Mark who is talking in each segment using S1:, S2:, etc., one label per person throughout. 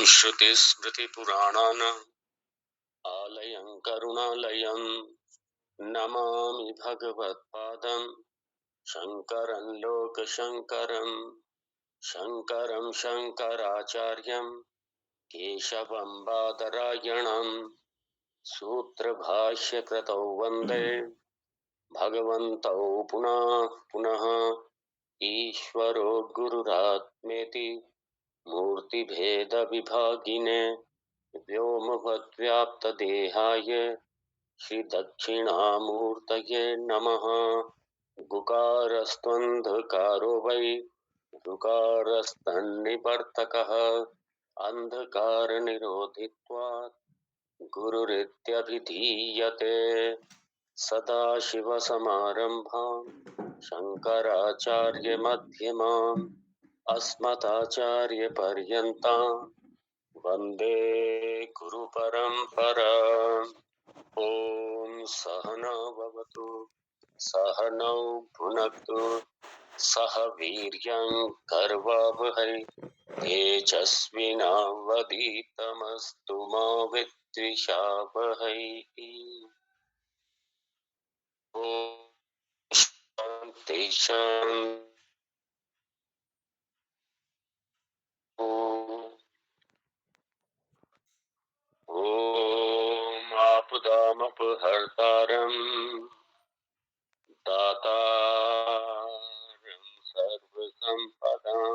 S1: श्रुतिस्मृतिपुराणानाम् आलयं करुणालयं नमामि भगवत्पादं शङ्करं लोकशङ्करं शङ्करं शङ्कराचार्यं केशवं बादरायणं सूत्रभाष्यकृतौ वन्दे भगवन्तौ पुनः पुनः ईश्वरो गुरुरात्मेति मूर्तिभेदविभागिने व्योमवद्व्याप्तदेहाय श्रीदक्षिणामूर्तये नमः। गुकारस्त्वन्धकारो वै ऋकारस्तन्निवर्तकः अन्धकारनिरोधित्वात् गुरुरित्यभिधीयते। सदाशिवसमारम्भां शङ्कराचार्यमध्यमाम् अस्मदाचार्यपर्यन्तां वन्दे गुरुपरम्पराम्। ॐ सहना भवतु सहनौ भुनक्तु सह वीर्यं कर्वावहै तेजस्विनावधीतमस्तु मा विद्विषावहै। ॐ शान्ति शान्ति। ॐ आपदामपहर्तारं दातारं सर्वसम्पदां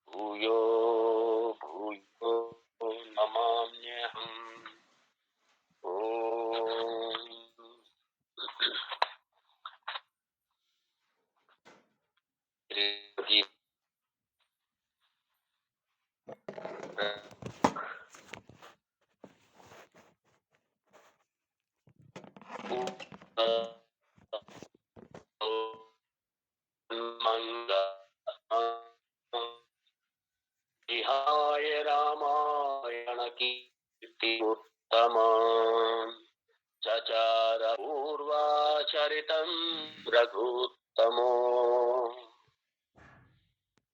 S1: भूयो भूयो नमाम्यहम्। ॐ विहाय रामायण कीर्ति उत्तमा चचार पूर्वाचरितं रघुत्तमो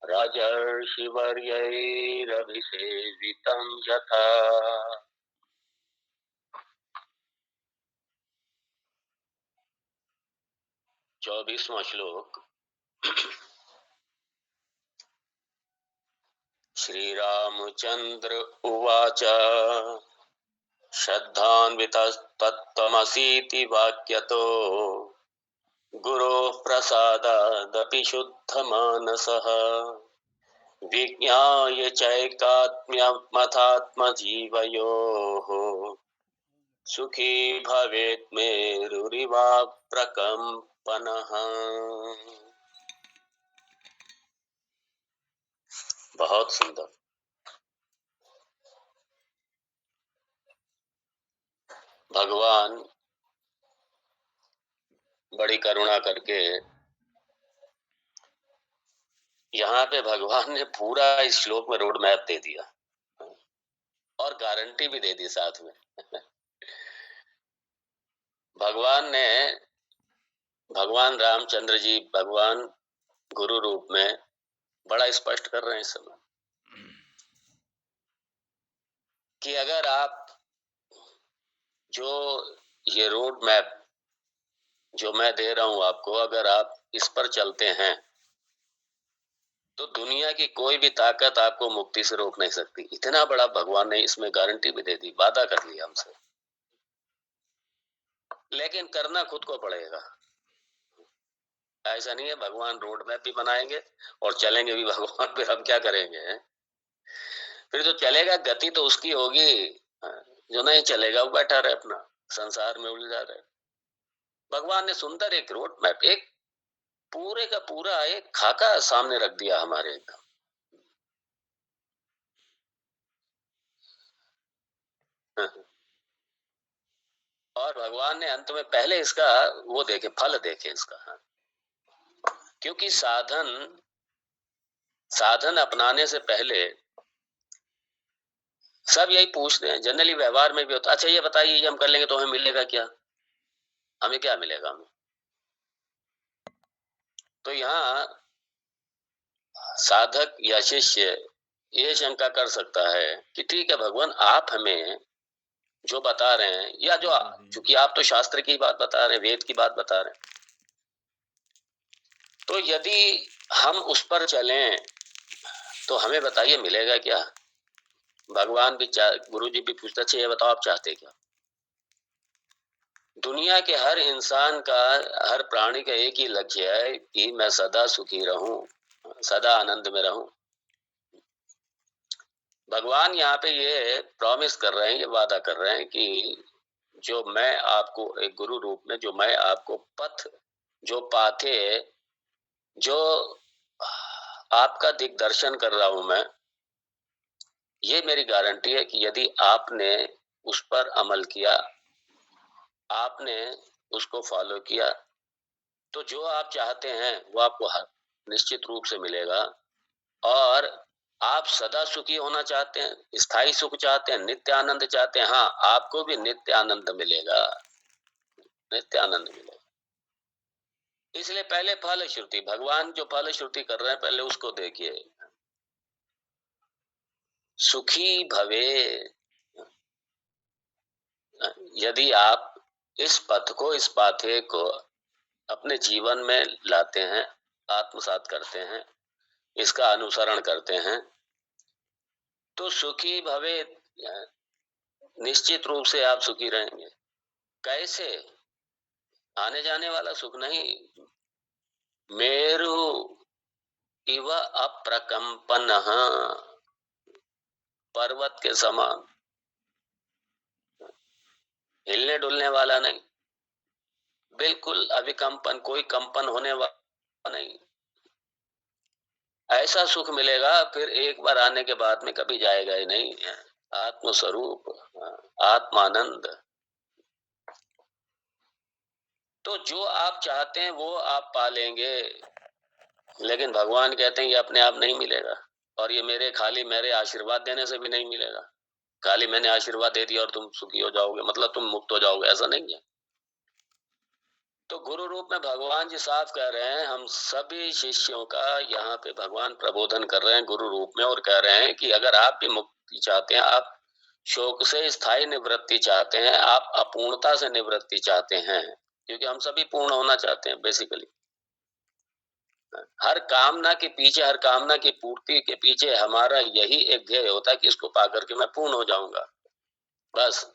S1: राजर्षिवर्यैरभिसेवितं यथा। 24वां श्लोक। श्रीरामचंद्र उवाच श्रद्धान्वितस्तत्त्वमसीति वाक्यतो गुरोः प्रसादादपि शुद्धमानसः विज्ञाय चैकात्म्यमथात्मजीवयोः सुखी भवेत् मेरुरिवाप्रकम्पनः। बहुत सुंदर। भगवान बड़ी करुणा करके यहाँ पे भगवान ने पूरा इस श्लोक में रोड मैप दे दिया और गारंटी भी दे दी साथ में। भगवान रामचंद्र जी भगवान गुरु रूप में बड़ा स्पष्ट कर रहे हैं इस समय कि अगर आप जो ये रोड मैप जो मैं दे रहा हूं आपको, अगर आप इस पर चलते हैं तो दुनिया की कोई भी ताकत आपको मुक्ति से रोक नहीं सकती। इतना बड़ा भगवान ने इसमें गारंटी भी दे दी, वादा कर लिया हमसे। लेकिन करना खुद को पड़ेगा। ऐसा नहीं है भगवान रोड मैप भी बनाएंगे और चलेंगे भी भगवान पे, हम क्या करेंगे? फिर जो चलेगा गति तो उसकी होगी, जो नहीं चलेगा वो बैठा रहे अपना संसार में उलझा रहे। भगवान ने सुंदर एक रोड मैप, एक पूरे का पूरा एक खाका सामने रख दिया हमारे एकदम। और भगवान ने अंत में पहले इसका वो देखे, फल देखे इसका। क्योंकि साधन साधन अपनाने से पहले सब यही पूछते हैं, जनरली व्यवहार में भी होता है, अच्छा ये बताइए ये हम कर लेंगे तो हमें मिलेगा क्या? हमें क्या मिलेगा हमें? तो यहाँ साधक या शिष्य ये शंका कर सकता है कि ठीक है भगवान, आप हमें जो बता रहे हैं या जो, चूंकि आप तो शास्त्र की बात बता रहे हैं, वेद की बात बता रहे हैं, तो यदि हम उस पर चलें तो हमें बताइए मिलेगा क्या? भगवान भी गुरु जी भी पूछते, अच्छा ये बताओ आप चाहते क्या? दुनिया के हर इंसान का, हर प्राणी का एक ही लक्ष्य है कि मैं सदा सुखी रहूं, सदा आनंद में रहूं। भगवान यहाँ पे ये प्रॉमिस कर रहे हैं, ये वादा कर रहे हैं कि जो मैं आपको एक गुरु रूप में, जो मैं आपको पथ, जो पाथे, जो आपका दिग्दर्शन कर रहा हूं मैं, ये मेरी गारंटी है कि यदि आपने उस पर अमल किया, आपने उसको फॉलो किया, तो जो आप चाहते हैं वो आपको निश्चित रूप से मिलेगा। और आप सदा सुखी होना चाहते हैं, स्थायी सुख चाहते हैं, नित्य आनंद चाहते हैं, हाँ आपको भी नित्य आनंद मिलेगा, नित्य आनंद मिलेगा। इसलिए पहले फल श्रुति, भगवान जो फल श्रुति कर रहे हैं पहले उसको देखिए। सुखी भवे, यदि आप इस पथ को, इस पाथे को अपने जीवन में लाते हैं, आत्मसात करते हैं, इसका अनुसरण करते हैं, तो सुखी भवे, निश्चित रूप से आप सुखी रहेंगे। कैसे? आने जाने वाला सुख नहीं, मेरु इव अप्रकंपन, पर्वत के समान, हिलने डुलने वाला नहीं, बिल्कुल अभिकंपन, कोई कंपन होने वाला नहीं। ऐसा सुख मिलेगा फिर एक बार आने के बाद में कभी जाएगा ही नहीं। आत्मस्वरूप, आत्मानंद। तो जो आप चाहते हैं वो आप पालेंगे, लेकिन भगवान कहते हैं ये अपने आप नहीं मिलेगा, और ये मेरे खाली मेरे आशीर्वाद देने से भी नहीं मिलेगा। खाली मैंने आशीर्वाद दे दिया और तुम सुखी हो जाओगे, मतलब तुम मुक्त हो जाओगे, ऐसा नहीं है। तो गुरु रूप में भगवान जी साफ कह रहे हैं, हम सभी शिष्यों का यहाँ पे भगवान प्रबोधन कर रहे हैं गुरु रूप में, और कह रहे हैं कि अगर आप भी मुक्ति चाहते हैं, आप शोक से स्थायी निवृत्ति चाहते हैं, आप अपूर्णता से निवृत्ति चाहते हैं, क्योंकि हम सभी पूर्ण होना चाहते हैं बेसिकली। हर कामना के पीछे, हर कामना की पूर्ति के पीछे हमारा यही एक ध्येय होता है कि इसको पाकर के मैं पूर्ण हो जाऊंगा, बस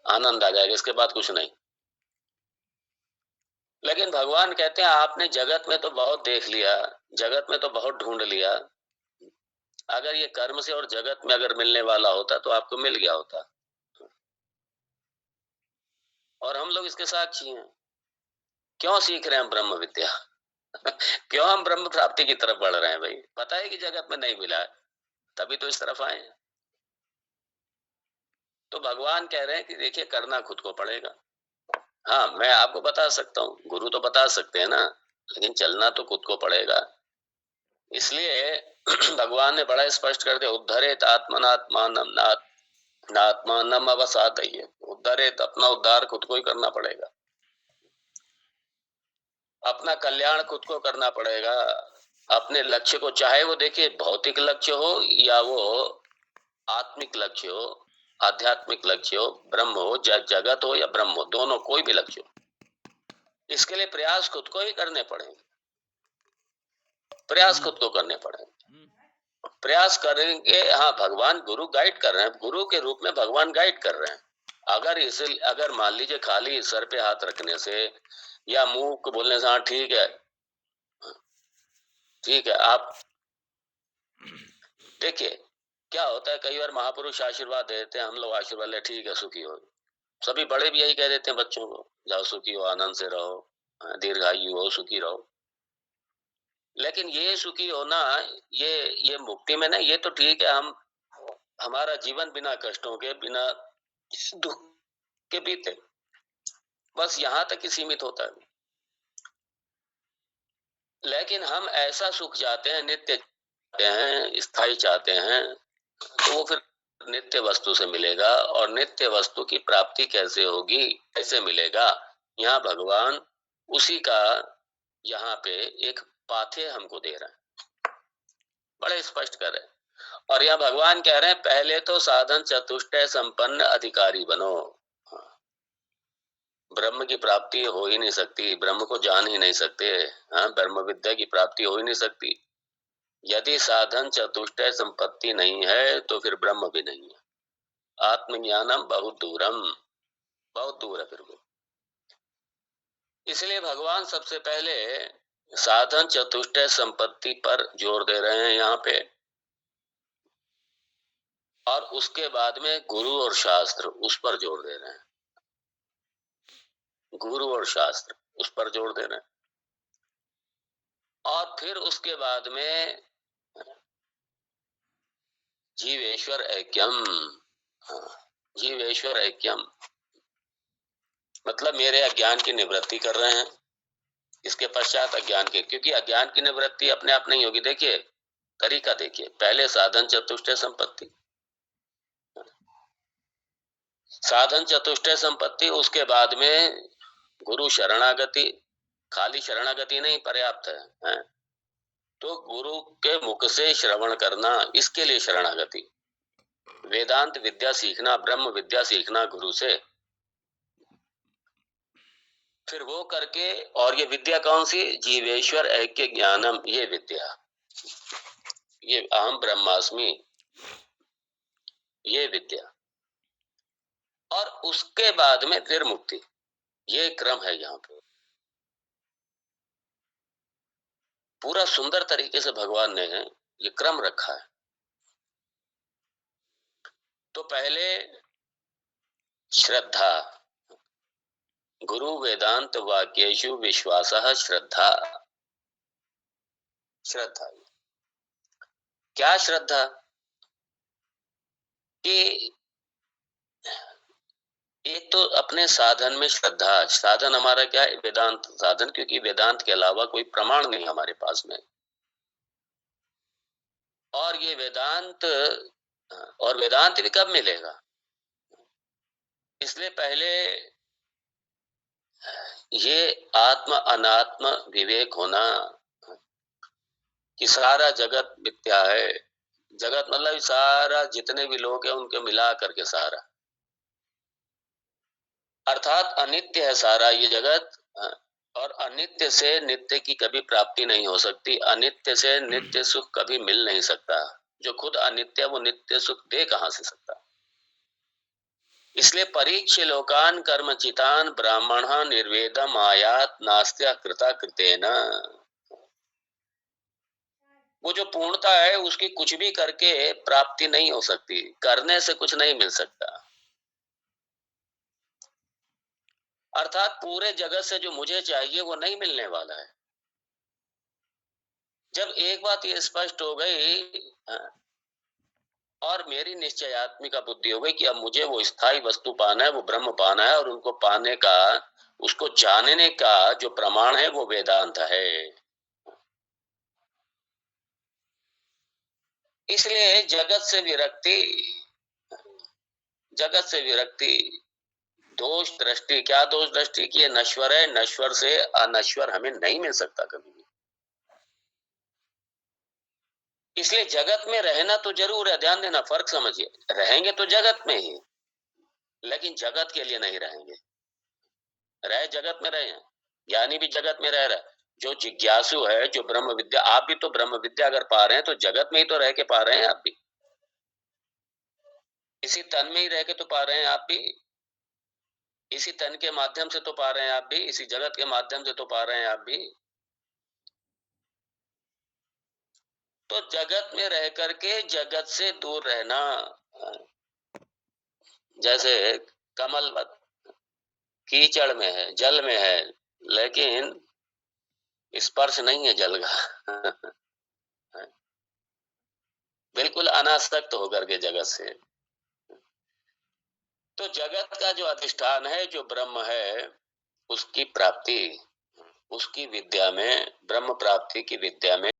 S1: आनंद आ जाएगा, इसके बाद कुछ नहीं। लेकिन भगवान कहते हैं आपने जगत में तो बहुत देख लिया, जगत में तो बहुत ढूंढ लिया, अगर ये कर्म से और जगत में अगर मिलने वाला होता तो आपको मिल गया होता। और हम लोग इसके साक्षी हैं। क्यों सीख रहे हैं हम ब्रह्म विद्या? क्यों हम ब्रह्म प्राप्ति की तरफ बढ़ रहे हैं? भाई पता है कि जगत में नहीं मिला है, तभी तो इस तरफ आए हैं। तो भगवान कह रहे हैं कि देखिए करना खुद को पड़ेगा। हाँ मैं आपको बता सकता हूँ, गुरु तो बता सकते हैं ना, लेकिन चलना तो खुद को पड़ेगा। इसलिए भगवान ने बड़ा स्पष्ट कर दिया, उद्धरेत आत्मनात्मानम नात्मानम अवसादयेत, उद्धरेत, अपना उद्धार खुद को ही करना पड़ेगा, अपना कल्याण खुद को करना पड़ेगा। अपने लक्ष्य को, चाहे वो देखिए भौतिक लक्ष्य हो या वो आत्मिक लक्ष्य हो, आध्यात्मिक लक्ष्य हो, ब्रह्म हो, जगत हो या ब्रह्म हो, दोनों कोई भी लक्ष्य हो, इसके लिए प्रयास खुद को ही करने पड़ेंगे, प्रयास खुद को करने पड़ेंगे, प्रयास करेंगे। हाँ भगवान गुरु गाइड कर रहे हैं, गुरु के रूप में भगवान गाइड कर रहे हैं। अगर मान लीजिए खाली सर पे हाथ रखने से या मुंह को बोलने से हाँ ठीक है, ठीक है, आप देखिए क्या होता है, कई बार महापुरुष आशीर्वाद देते हैं, हम लोग आशीर्वाद ले ठीक है सुखी हो, सभी बड़े भी यही कह देते हैं बच्चों को, जाओ सुखी हो, आनंद से रहो, दीर्घायु हो, सुखी रहो। लेकिन ये सुखी होना, ये मुक्ति में ना, ये तो ठीक है, हम हमारा जीवन बिना कष्टों के, बिना दुख के बीते, बस यहाँ तक ही सीमित होता है। लेकिन हम ऐसा सुख चाहते हैं नित्य, हैं, स्थायी चाहते हैं, तो वो फिर नित्य वस्तु से मिलेगा। और नित्य वस्तु की प्राप्ति कैसे होगी, कैसे मिलेगा? यहाँ भगवान उसी का यहाँ पे एक पाथेय हमको दे रहे हैं, बड़े स्पष्ट कर रहे हैं। और यहाँ भगवान कह रहे हैं पहले तो साधन चतुष्टय संपन्न अधिकारी बनो। ब्रह्म की प्राप्ति हो ही नहीं सकती, ब्रह्म को जान ही नहीं सकते। हाँ, ब्रह्म विद्या की प्राप्ति हो ही नहीं सकती यदि साधन चतुष्टय संपत्ति नहीं है, तो फिर ब्रह्म भी नहीं है। आत्मज्ञानम बहुत दूरम, बहुत दूर है फिर वो। इसलिए भगवान सबसे पहले साधन चतुष्टय संपत्ति पर जोर दे रहे हैं यहाँ पे, और उसके बाद में गुरु और शास्त्र उस पर जोर दे रहे हैं। गुरु और शास्त्र उस पर जोर दे रहे हैं। और फिर उसके बाद में जीवेश्वर ऐक्यम। जीवेश्वर ऐक्यम मतलब मेरे अज्ञान की निवृत्ति कर रहे हैं। इसके पश्चात अज्ञान के, क्योंकि अज्ञान की निवृत्ति अपने आप नहीं होगी। देखिए तरीका देखिए, पहले साधन चतुष्टय संपत्ति, साधन चतुष्टय संपत्ति, उसके बाद में गुरु शरणागति। खाली शरणागति नहीं पर्याप्त है, तो गुरु के मुख से श्रवण करना, इसके लिए शरणागति। वेदांत विद्या सीखना, ब्रह्म विद्या सीखना गुरु से, फिर वो करके। और ये विद्या कौन सी? जीवेश्वर ऐक्य ज्ञानम, ये विद्या, ये अहम ब्रह्मास्मि, ये विद्या। और उसके बाद में फिर मुक्ति। ये क्रम है यहाँ पे, पूरा सुंदर तरीके से भगवान ने ये क्रम रखा है। तो पहले श्रद्धा, गुरु वेदांत वाक्येषु विश्वासः श्रद्धा। श्रद्धा क्या? श्रद्धा कि एक तो अपने साधन में श्रद्धा। साधन हमारा क्या है? वेदांत साधन, क्योंकि वेदांत के अलावा कोई प्रमाण नहीं हमारे पास में। और ये वेदांत, और वेदांत भी कब मिलेगा? इसलिए पहले ये आत्म अनात्म विवेक होना कि सारा जगत मिथ्या है। जगत मतलब सारा, जितने भी लोग हैं उनके मिला करके सारा, अर्थात अनित्य है सारा ये जगत। और अनित्य से नित्य की कभी प्राप्ति नहीं हो सकती, अनित्य से नित्य सुख कभी मिल नहीं सकता। जो खुद अनित्य वो नित्य सुख दे कहां से सकता? इसलिए परीक्ष लोकान कर्मचितान ब्राह्मण निर्वेदम आयात नास्त्य कृता कृतेन। वो जो पूर्णता है उसकी कुछ भी करके प्राप्ति नहीं हो सकती, करने से कुछ नहीं मिल सकता। अर्थात पूरे जगत से जो मुझे चाहिए वो नहीं मिलने वाला है। जब एक बात ये स्पष्ट हो गई और मेरी निश्चयात्मिका बुद्धि हो गई कि अब मुझे वो स्थायी वस्तु पाना है, वो ब्रह्म पाना है, और उनको पाने का, उसको जानने का जो प्रमाण है वो वेदांत है। इसलिए जगत से विरक्ति, जगत से विरक्ति, दोष दृष्टि। क्या दोष दृष्टि? कि ये नश्वर है, नश्वर से अनश्वर हमें नहीं मिल सकता कभी भी। इसलिए जगत में रहना तो जरूर है, ध्यान देना, फर्क समझिए। रहेंगे तो जगत में ही, लेकिन जगत के लिए नहीं रहेंगे। रहे जगत में रहे, ज्ञानी भी जगत में रह रहा है। जो जिज्ञासु है, जो ब्रह्म विद्या, आप भी तो ब्रह्म विद्या अगर पा रहे हैं तो जगत में ही तो रह के पा रहे हैं आप भी। इसी तन में ही रह के तो पा रहे हैं आप भी, इसी तन के माध्यम से तो पा रहे हैं आप भी, इसी जगत के माध्यम से तो पा रहे हैं आप भी। तो जगत में रह करके जगत से दूर रहना, जैसे कमल कीचड़ में है, जल में है, लेकिन स्पर्श नहीं है जल का बिल्कुल अनासक्त होकर के जगत से। तो जगत का जो अधिष्ठान है, जो ब्रह्म है, उसकी प्राप्ति, उसकी विद्या में, ब्रह्म प्राप्ति की विद्या में